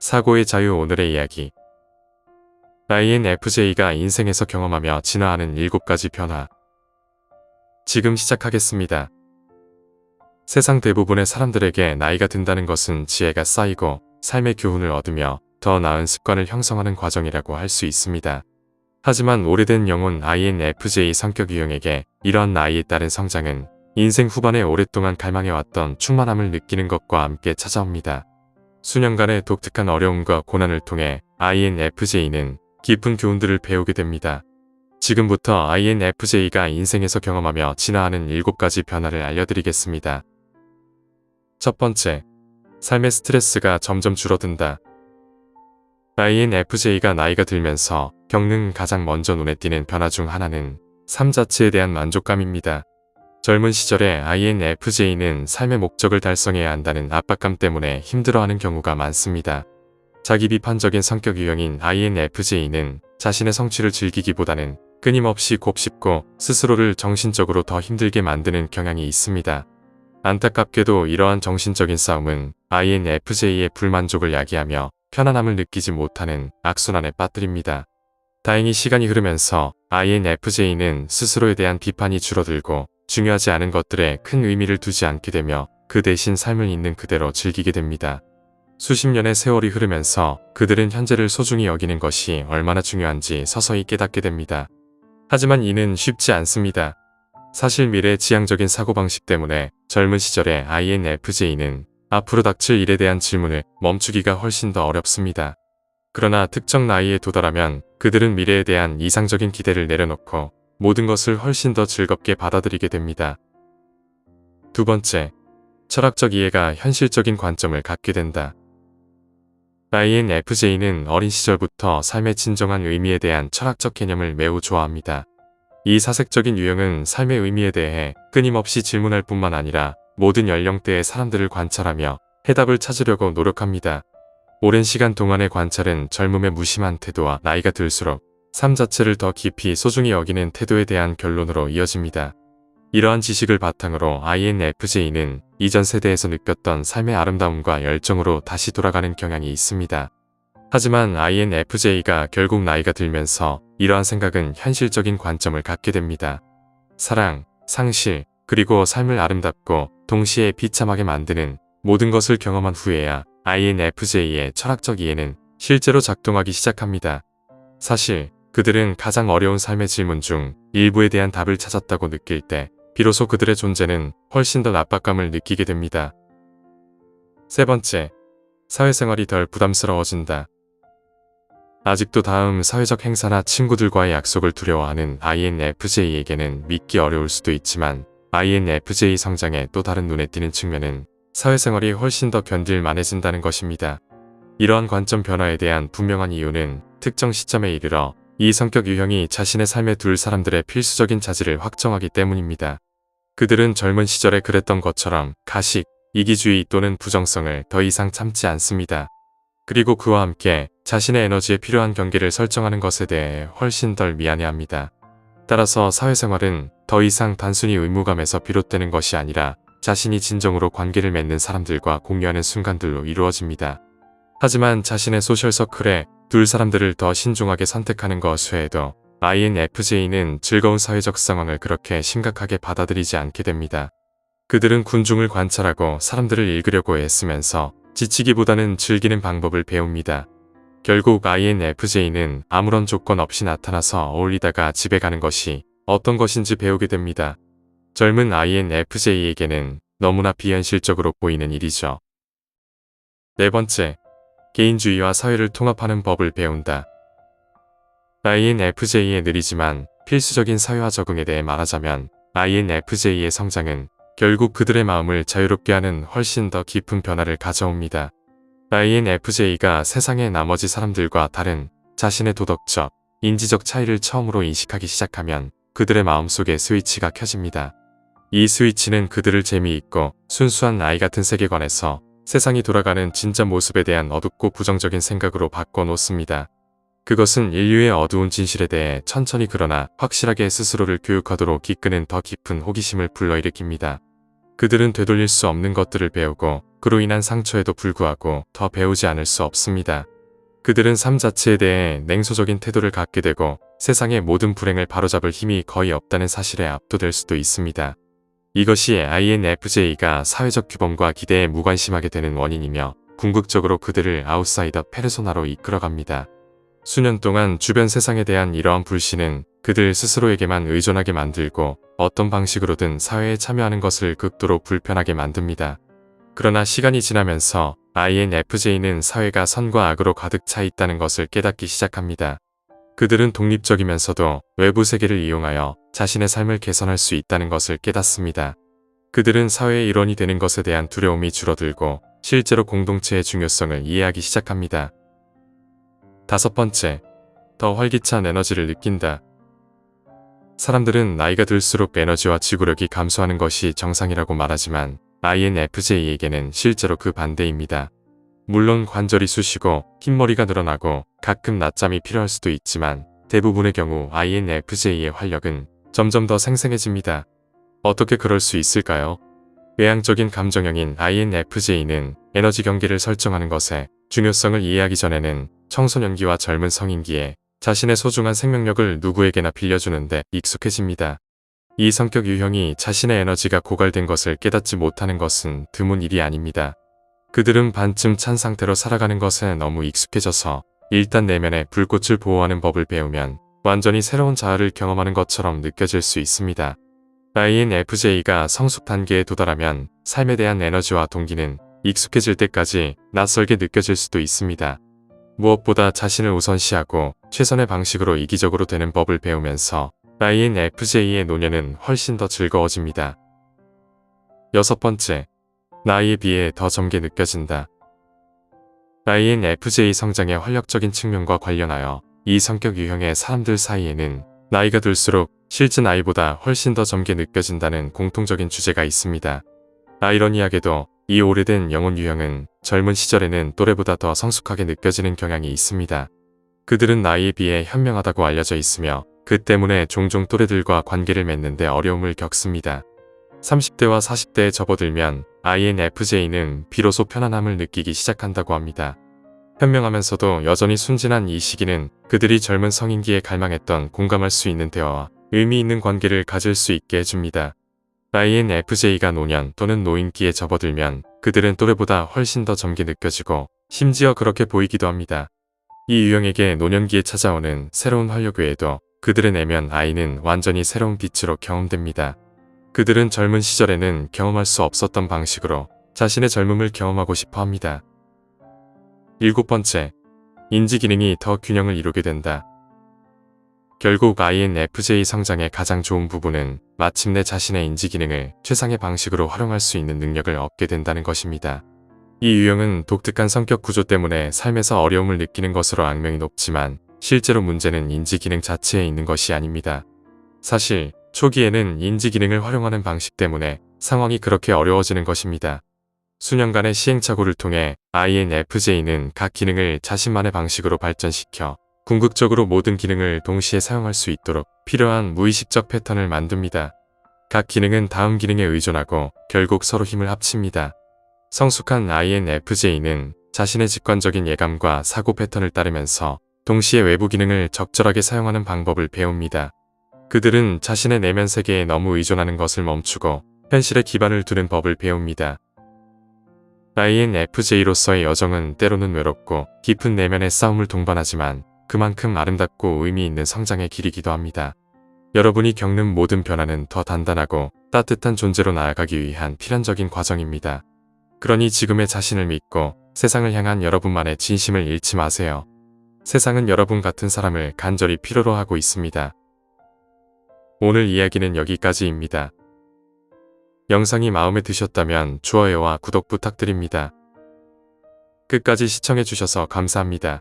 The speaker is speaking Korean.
사고의 자유. 오늘의 이야기. INFJ가 인생에서 경험하며 진화하는 7가지 변화. 지금 시작하겠습니다. 세상 대부분의 사람들에게 나이가 든다는 것은 지혜가 쌓이고 삶의 교훈을 얻으며 더 나은 습관을 형성하는 과정이라고 할 수 있습니다. 하지만 오래된 영혼 INFJ 성격 유형에게 이러한 나이에 따른 성장은 인생 후반에 오랫동안 갈망해왔던 충만함을 느끼는 것과 함께 찾아옵니다. 수년간의 독특한 어려움과 고난을 통해 INFJ는 깊은 교훈들을 배우게 됩니다. 지금부터 INFJ가 인생에서 경험하며 진화하는 7가지 변화를 알려드리겠습니다. 첫 번째, 삶의 스트레스가 점점 줄어든다. INFJ가 나이가 들면서 겪는 가장 먼저 눈에 띄는 변화 중 하나는 삶 자체에 대한 만족감입니다. 젊은 시절에 INFJ는 삶의 목적을 달성해야 한다는 압박감 때문에 힘들어하는 경우가 많습니다. 자기 비판적인 성격 유형인 INFJ는 자신의 성취를 즐기기보다는 끊임없이 곱씹고 스스로를 정신적으로 더 힘들게 만드는 경향이 있습니다. 안타깝게도 이러한 정신적인 싸움은 INFJ의 불만족을 야기하며 편안함을 느끼지 못하는 악순환에 빠뜨립니다. 다행히 시간이 흐르면서 INFJ는 스스로에 대한 비판이 줄어들고 중요하지 않은 것들에 큰 의미를 두지 않게 되며 그 대신 삶을 있는 그대로 즐기게 됩니다. 수십 년의 세월이 흐르면서 그들은 현재를 소중히 여기는 것이 얼마나 중요한지 서서히 깨닫게 됩니다. 하지만 이는 쉽지 않습니다. 사실 미래지향적인 사고방식 때문에 젊은 시절의 INFJ는 앞으로 닥칠 일에 대한 질문을 멈추기가 훨씬 더 어렵습니다. 그러나 특정 나이에 도달하면 그들은 미래에 대한 이상적인 기대를 내려놓고 모든 것을 훨씬 더 즐겁게 받아들이게 됩니다. 두 번째, 철학적 이해가 현실적인 관점을 갖게 된다. INFJ는 어린 시절부터 삶의 진정한 의미에 대한 철학적 개념을 매우 좋아합니다. 이 사색적인 유형은 삶의 의미에 대해 끊임없이 질문할 뿐만 아니라 모든 연령대의 사람들을 관찰하며 해답을 찾으려고 노력합니다. 오랜 시간 동안의 관찰은 젊음의 무심한 태도와 나이가 들수록 삶 자체를 더 깊이 소중히 여기는 태도에 대한 결론으로 이어집니다. 이러한 지식을 바탕으로 INFJ는 이전 세대에서 느꼈던 삶의 아름다움과 열정으로 다시 돌아가는 경향이 있습니다. 하지만 INFJ가 결국 나이가 들면서 이러한 생각은 현실적인 관점을 갖게 됩니다. 사랑, 상실, 그리고 삶을 아름답고 동시에 비참하게 만드는 모든 것을 경험한 후에야 INFJ의 철학적 이해는 실제로 작동하기 시작합니다. 사실 그들은 가장 어려운 삶의 질문 중 일부에 대한 답을 찾았다고 느낄 때 비로소 그들의 존재는 훨씬 더 압박감을 느끼게 됩니다. 세 번째, 사회생활이 덜 부담스러워진다. 아직도 다음 사회적 행사나 친구들과의 약속을 두려워하는 INFJ에게는 믿기 어려울 수도 있지만 INFJ 성장의 또 다른 눈에 띄는 측면은 사회생활이 훨씬 더 견딜만해진다는 것입니다. 이러한 관점 변화에 대한 분명한 이유는 특정 시점에 이르러 이 성격 유형이 자신의 삶에 둘 사람들의 필수적인 자질을 확정하기 때문입니다. 그들은 젊은 시절에 그랬던 것처럼 가식, 이기주의 또는 부정성을 더 이상 참지 않습니다. 그리고 그와 함께 자신의 에너지에 필요한 경계를 설정하는 것에 대해 훨씬 덜 미안해합니다. 따라서 사회생활은 더 이상 단순히 의무감에서 비롯되는 것이 아니라 자신이 진정으로 관계를 맺는 사람들과 공유하는 순간들로 이루어집니다. 하지만 자신의 소셜서클에 둘 사람들을 더 신중하게 선택하는 것 외에도 INFJ는 즐거운 사회적 상황을 그렇게 심각하게 받아들이지 않게 됩니다. 그들은 군중을 관찰하고 사람들을 읽으려고 애쓰면서 지치기보다는 즐기는 방법을 배웁니다. 결국 INFJ는 아무런 조건 없이 나타나서 어울리다가 집에 가는 것이 어떤 것인지 배우게 됩니다. 젊은 INFJ에게는 너무나 비현실적으로 보이는 일이죠. 네 번째, 개인주의와 사회를 통합하는 법을 배운다. INFJ의 느리지만 필수적인 사회화 적응에 대해 말하자면 INFJ의 성장은 결국 그들의 마음을 자유롭게 하는 훨씬 더 깊은 변화를 가져옵니다. INFJ가 세상의 나머지 사람들과 다른 자신의 도덕적, 인지적 차이를 처음으로 인식하기 시작하면 그들의 마음속에 스위치가 켜집니다. 이 스위치는 그들을 재미있고 순수한 아이 같은 세계관에서 세상이 돌아가는 진짜 모습에 대한 어둡고 부정적인 생각으로 바꿔놓습니다. 그것은 인류의 어두운 진실에 대해 천천히 그러나 확실하게 스스로를 교육하도록 이끄는 더 깊은 호기심을 불러일으킵니다. 그들은 되돌릴 수 없는 것들을 배우고 그로 인한 상처에도 불구하고 더 배우지 않을 수 없습니다. 그들은 삶 자체에 대해 냉소적인 태도를 갖게 되고 세상의 모든 불행을 바로잡을 힘이 거의 없다는 사실에 압도될 수도 있습니다. 이것이 INFJ가 사회적 규범과 기대에 무관심하게 되는 원인이며 궁극적으로 그들을 아웃사이더 페르소나로 이끌어갑니다. 수년 동안 주변 세상에 대한 이러한 불신은 그들 스스로에게만 의존하게 만들고 어떤 방식으로든 사회에 참여하는 것을 극도로 불편하게 만듭니다. 그러나 시간이 지나면서 INFJ는 사회가 선과 악으로 가득 차 있다는 것을 깨닫기 시작합니다. 그들은 독립적이면서도 외부 세계를 이용하여 자신의 삶을 개선할 수 있다는 것을 깨닫습니다. 그들은 사회의 일원이 되는 것에 대한 두려움이 줄어들고 실제로 공동체의 중요성을 이해하기 시작합니다. 5번째, 더 활기찬 에너지를 느낀다. 사람들은 나이가 들수록 에너지와 지구력이 감소하는 것이 정상이라고 말하지만 INFJ에게는 실제로 그 반대입니다. 물론 관절이 쑤시고 흰머리가 늘어나고 가끔 낮잠이 필요할 수도 있지만 대부분의 경우 INFJ의 활력은 점점 더 생생해집니다. 어떻게 그럴 수 있을까요? 외향적인 감정형인 INFJ는 에너지 경계를 설정하는 것에 중요성을 이해하기 전에는 청소년기와 젊은 성인기에 자신의 소중한 생명력을 누구에게나 빌려주는데 익숙해집니다. 이 성격 유형이 자신의 에너지가 고갈된 것을 깨닫지 못하는 것은 드문 일이 아닙니다. 그들은 반쯤 찬 상태로 살아가는 것에 너무 익숙해져서 일단 내면의 불꽃을 보호하는 법을 배우면 완전히 새로운 자아를 경험하는 것처럼 느껴질 수 있습니다. INFJ가 성숙 단계에 도달하면 삶에 대한 에너지와 동기는 익숙해질 때까지 낯설게 느껴질 수도 있습니다. 무엇보다 자신을 우선시하고 최선의 방식으로 이기적으로 되는 법을 배우면서 INFJ의 노년은 훨씬 더 즐거워집니다. 6번째, 나이에 비해 더 젊게 느껴진다. INFJ 성장의 활력적인 측면과 관련하여 이 성격 유형의 사람들 사이에는 나이가 들수록 실제 나이보다 훨씬 더 젊게 느껴진다는 공통적인 주제가 있습니다. 아이러니하게도 이 오래된 영혼 유형은 젊은 시절에는 또래보다 더 성숙하게 느껴지는 경향이 있습니다. 그들은 나이에 비해 현명하다고 알려져 있으며 그 때문에 종종 또래들과 관계를 맺는데 어려움을 겪습니다. 30대와 40대에 접어들면 INFJ는 비로소 편안함을 느끼기 시작한다고 합니다. 현명하면서도 여전히 순진한 이 시기는 그들이 젊은 성인기에 갈망했던 공감할 수 있는 대화와 의미 있는 관계를 가질 수 있게 해줍니다. INFJ가 노년 또는 노인기에 접어들면 그들은 또래보다 훨씬 더 젊게 느껴지고 심지어 그렇게 보이기도 합니다. 이 유형에게 노년기에 찾아오는 새로운 활력 외에도 그들의 내면 I는 완전히 새로운 빛으로 경험됩니다. 그들은 젊은 시절에는 경험할 수 없었던 방식으로 자신의 젊음을 경험하고 싶어 합니다. 7번째, 인지 기능이 더 균형을 이루게 된다. 결국 INFJ 성장의 가장 좋은 부분은 마침내 자신의 인지 기능을 최상의 방식으로 활용할 수 있는 능력을 얻게 된다는 것입니다. 이 유형은 독특한 성격 구조 때문에 삶에서 어려움을 느끼는 것으로 악명이 높지만 실제로 문제는 인지 기능 자체에 있는 것이 아닙니다. 사실 초기에는 인지 기능을 활용하는 방식 때문에 상황이 그렇게 어려워지는 것입니다. 수년간의 시행착오를 통해 INFJ는 각 기능을 자신만의 방식으로 발전시켜 궁극적으로 모든 기능을 동시에 사용할 수 있도록 필요한 무의식적 패턴을 만듭니다. 각 기능은 다음 기능에 의존하고 결국 서로 힘을 합칩니다. 성숙한 INFJ는 자신의 직관적인 예감과 사고 패턴을 따르면서 동시에 외부 기능을 적절하게 사용하는 방법을 배웁니다. 그들은 자신의 내면 세계에 너무 의존하는 것을 멈추고 현실에 기반을 두는 법을 배웁니다. INFJ로서의 여정은 때로는 외롭고 깊은 내면의 싸움을 동반하지만 그만큼 아름답고 의미 있는 성장의 길이기도 합니다. 여러분이 겪는 모든 변화는 더 단단하고 따뜻한 존재로 나아가기 위한 필연적인 과정입니다. 그러니 지금의 자신을 믿고 세상을 향한 여러분만의 진심을 잃지 마세요. 세상은 여러분 같은 사람을 간절히 필요로 하고 있습니다. 오늘 이야기는 여기까지입니다. 영상이 마음에 드셨다면 좋아요와 구독 부탁드립니다. 끝까지 시청해주셔서 감사합니다.